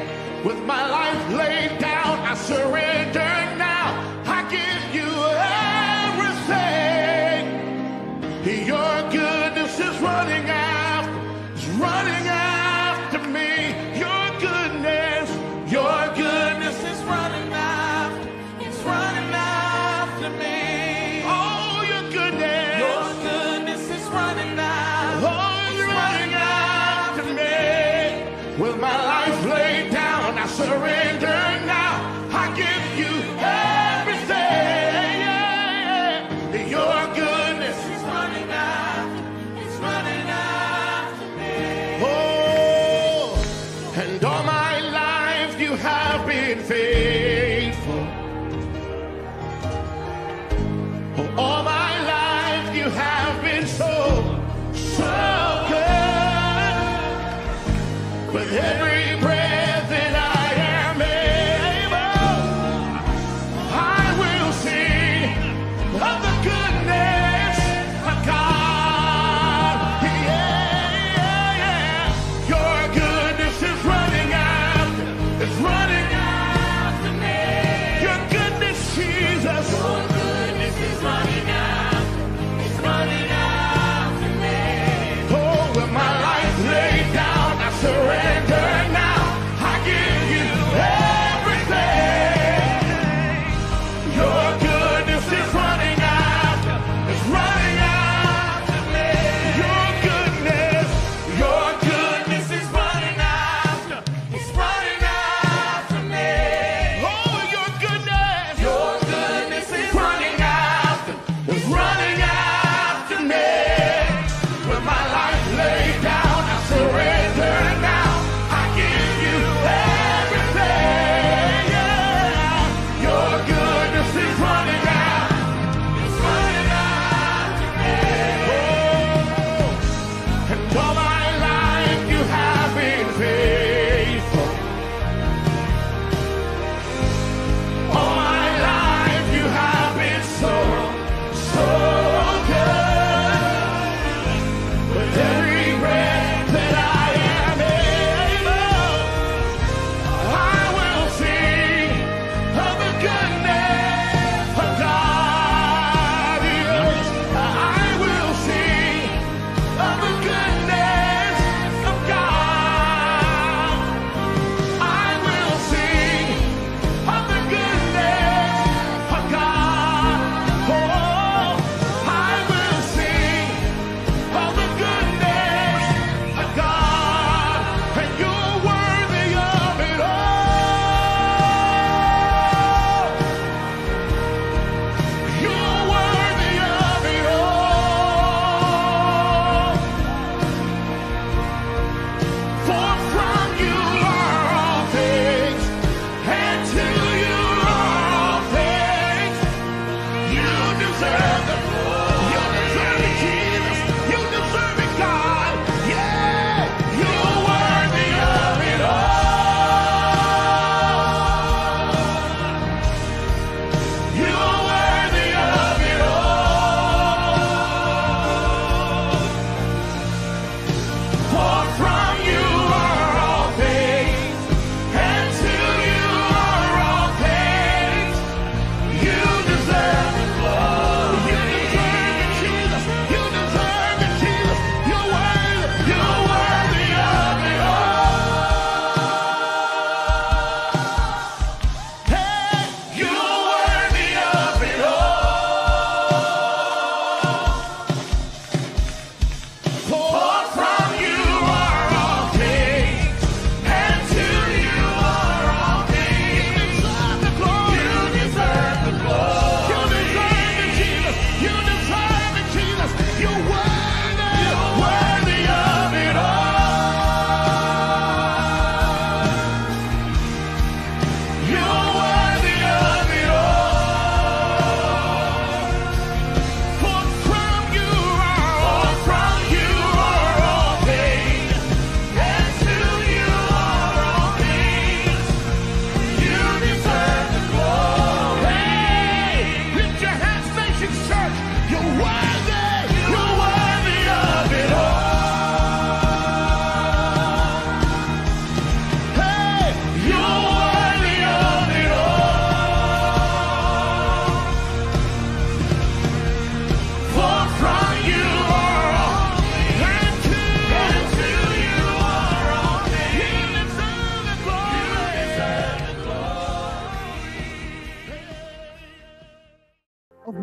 C: With my life laid down, I surrender now. I give you everything. Your goodness is running after me. Your goodness is running after me. Oh, your goodness is running after. Oh, you're running after me. With my life laid down, I surrender now. I give you everything. Your goodness is running after me. Oh, and all my life you have been faithful. Oh, all my life you have been so good. With every breath that I am able, I will sing of the goodness of God. Yeah. Your goodness is running after me.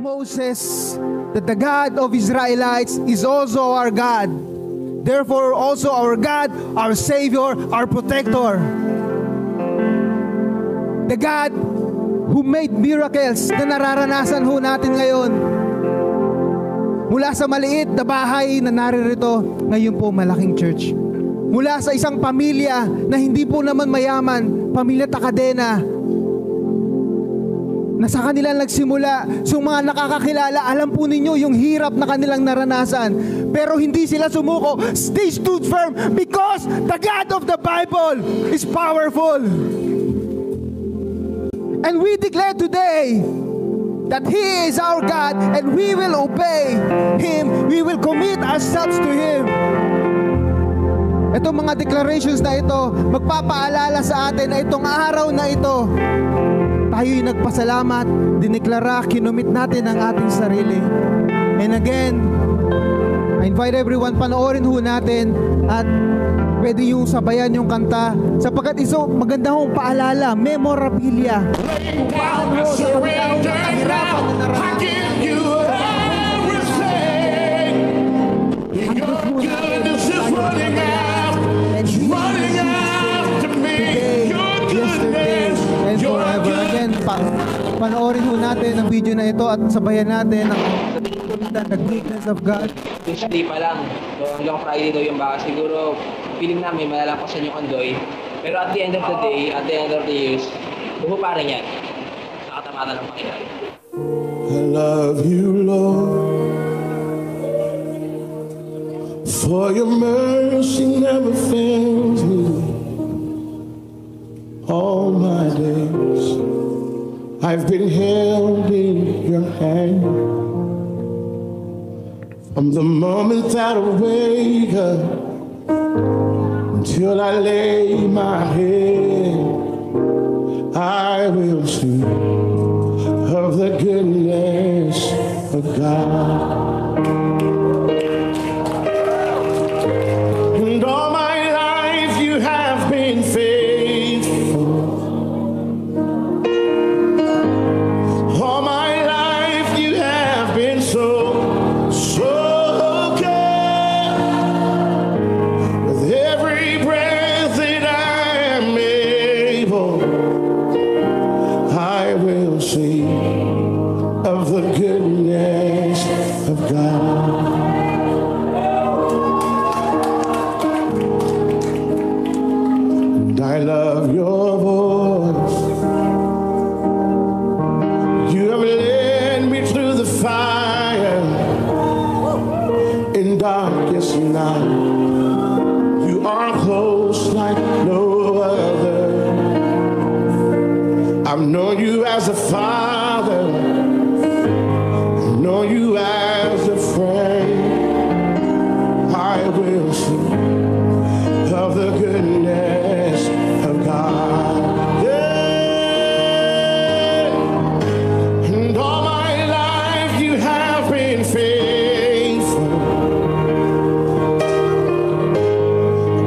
A: Moses that the God of Israelites is also our God. Therefore also our God, our Savior, our Protector. The God who made miracles na nararanasan ho natin ngayon. Mula sa maliit na bahay na naririto, ngayon po malaking church. Mula sa isang pamilya na hindi po naman mayaman, pamilya Takadena, na sa kanila nagsimula. So mga nakakakilala, alam po ninyo yung hirap na kanilang naranasan. Pero hindi sila sumuko. They stood firm because the God of the Bible is powerful. And we declare today that He is our God and we will obey Him. We will commit ourselves to Him. Itong mga declarations na ito, magpapaalala sa atin na itong araw na ito, tayo'y nagpasalamat, diniklara, kinumit natin ang ating sarili. And again, I invite everyone, panoorin ho natin at pwede yung sabayan yung kanta sapagkat iso maganda hong paalala, memorabilia.
C: Lay down and surrender now. I give you everything. Your goodness is running out. It's running out to me. Your goodness,
A: And
C: your
A: forever. Again, panoorin ho natin ang video na ito at sabayan natin ang the goodness of God.
B: Tuesday pa lang. So hanggang Friday daw yung baka. Siguro, feeling namin malalampasan yung Ondoy. Pero at the end of the day, at the end of the years, buho pa rin yan. Sa katamatan ng Panginoon.
C: I love you, Lord, for your mercy never fails me. All my days I've been held in your hand. From the moment that I wake up until I lay my head, I will sing of the goodness of God. And all my life you have been faithful. All my life you have been so good. With every breath that I am able, I will sing of the goodness of God. And I love your voice. You have led me through the fire in darkest night. You are close like no other. I've known you as a father, I've known you as a friend. I will sing of the goodness of God. Yeah. And all my life you have been faithful.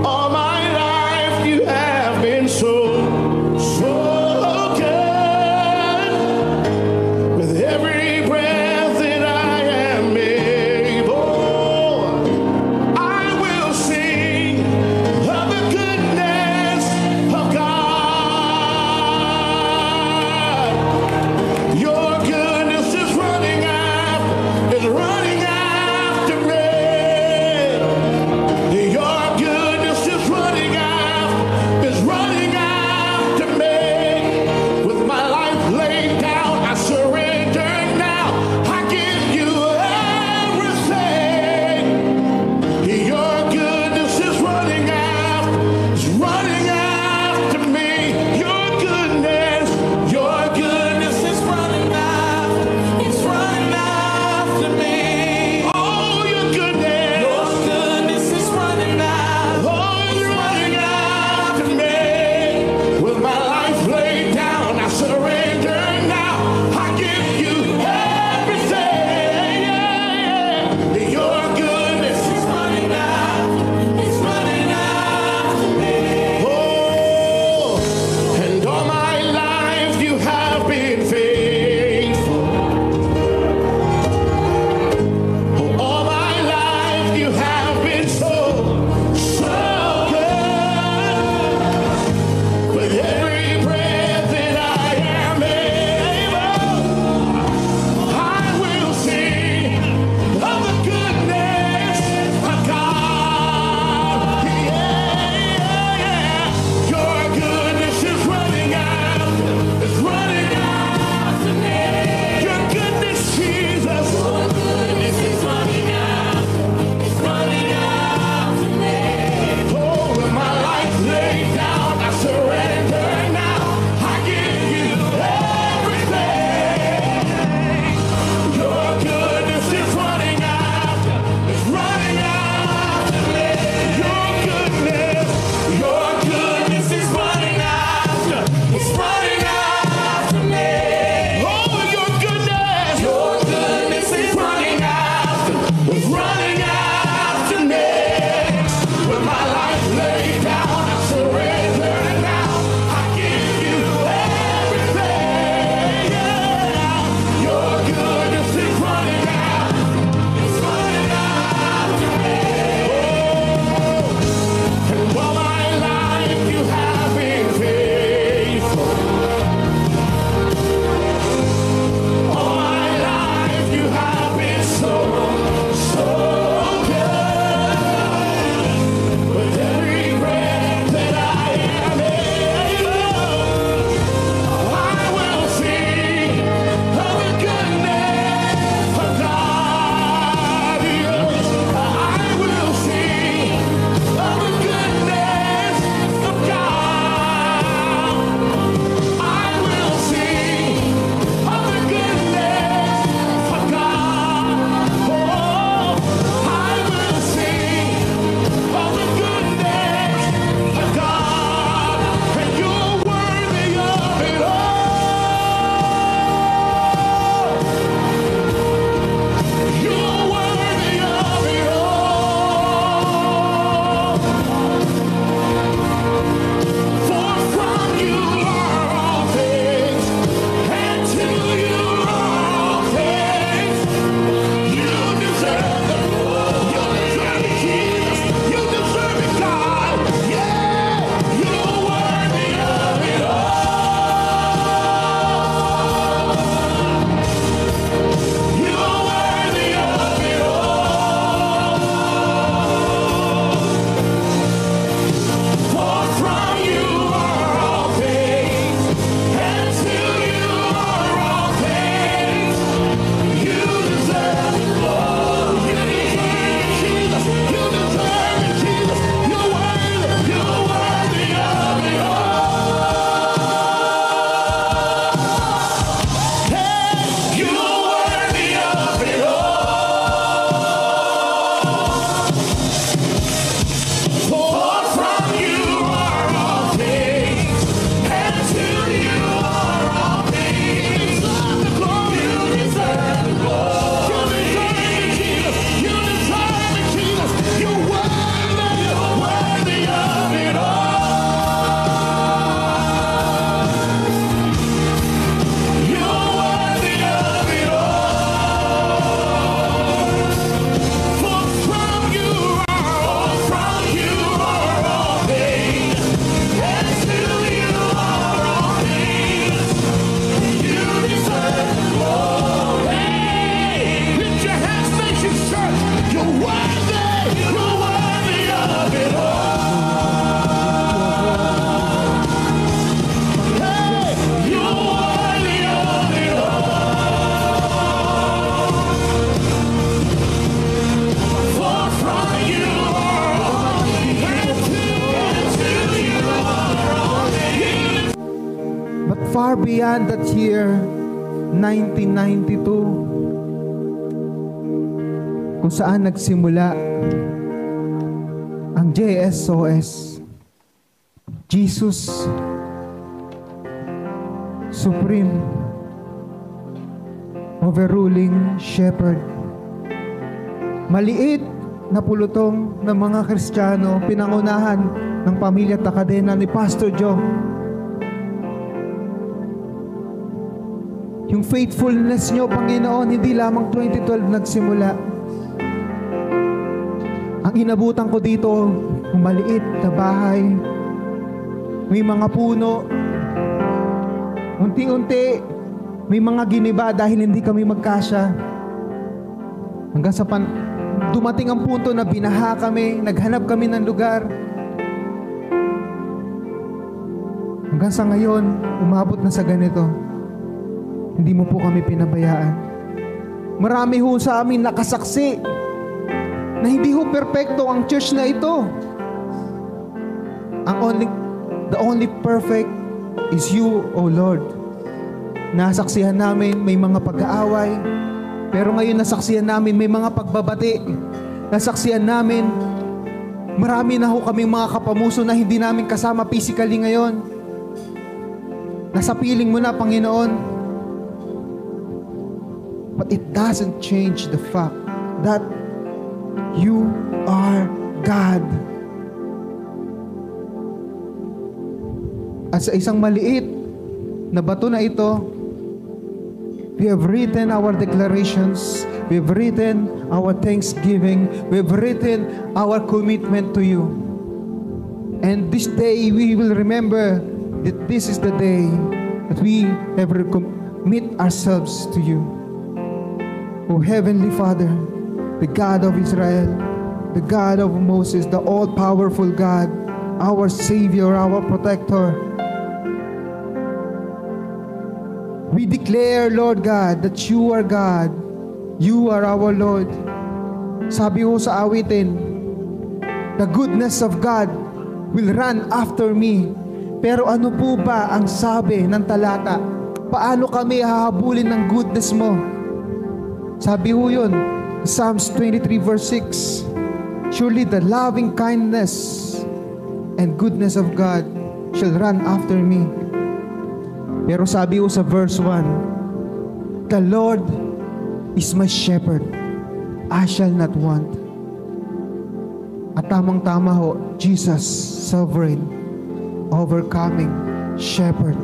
C: All my life you have been so good. With every breath that I
A: beyond that year, 1992, kung saan nagsimula ang JSOS, Jesus Supreme Overruling Shepherd. Maliit na pulutong ng mga Kristiyano, pinangunahan ng pamilya Takadena ni Pastor Joe. Yung faithfulness nyo, Panginoon, hindi lamang 2012 nagsimula. Ang inabutan ko dito, yung maliit na bahay, may mga puno, unti-unti, may mga giniba dahil hindi kami magkasya. Hanggang sa dumating ang punto na binaha kami, naghanap kami ng lugar. Hanggang sa ngayon, umabot na sa ganito. Hindi mo po kami pinabayaan. Marami ho sa amin nakasaksi na hindi ho perpekto ang church na ito. The only perfect is you, O Lord. Nasaksihan namin may mga pag-aaway, pero ngayon nasaksihan namin may mga pagbabati. Nasaksihan namin marami na ho kaming mga kapamuso na hindi namin kasama physically ngayon. Nasa piling mo na, Panginoon. But it doesn't change the fact that you are God. At sa isang maliit na bato na ito, we have written our declarations, we have written our thanksgiving, we have written our commitment to you. And this day, we will remember that this is the day that we have commit ourselves to you. O Heavenly Father, the God of Israel, the God of Moses, the all-powerful God, our Savior, our Protector. We declare, Lord God, that you are God. You are our Lord. Sabi ho sa awitin, the goodness of God will run after me. Pero ano po ba ang sabi ng talata? Paano kami hahabulin ng goodness mo? Sabi ho yun, Psalms 23 verse 6, surely the loving kindness and goodness of God shall run after me. Pero sabi ho sa verse 1, the Lord is my shepherd, I shall not want. At tamang-tama ho, Jesus, sovereign, overcoming shepherd.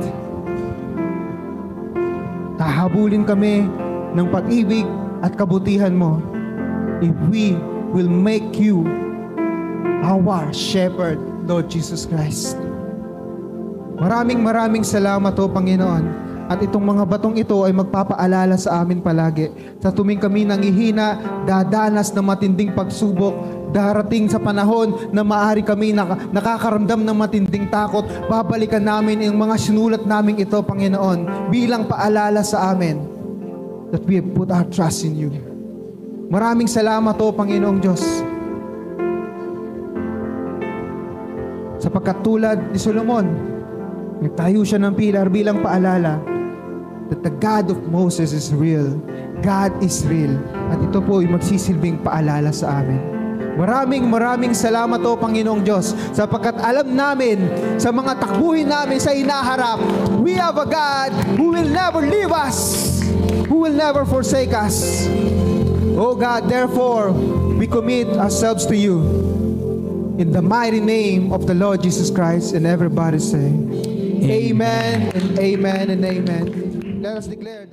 A: Hahabulin kami ng pag-ibig at kabutihan mo if we will make you our shepherd, Lord Jesus Christ. Maraming salamat o Panginoon. At itong mga batong ito ay magpapaalala sa amin palagi. Sa tuming kami nangihina, dadanas ng matinding pagsubok, darating sa panahon na maaari kami nakakaramdam ng matinding takot, babalikan namin yung mga sinulat naming ito, Panginoon, bilang paalala sa amin that we have put our trust in you. Maraming salamat o Panginoong Diyos. Sapagkat tulad ni Solomon, nagtayo siya ng pilar bilang paalala that the God of Moses is real. God is real. At ito po ay magsisilbing paalala sa amin. Maraming salamat o Panginoong Diyos, sapagkat alam namin sa mga takbuhin namin sa inaharap, we have a God who will never leave us, who will never forsake us. Oh God, therefore, we commit ourselves to you. In the mighty name of the Lord Jesus Christ, and everybody say, Amen and amen and amen. Let us declare that.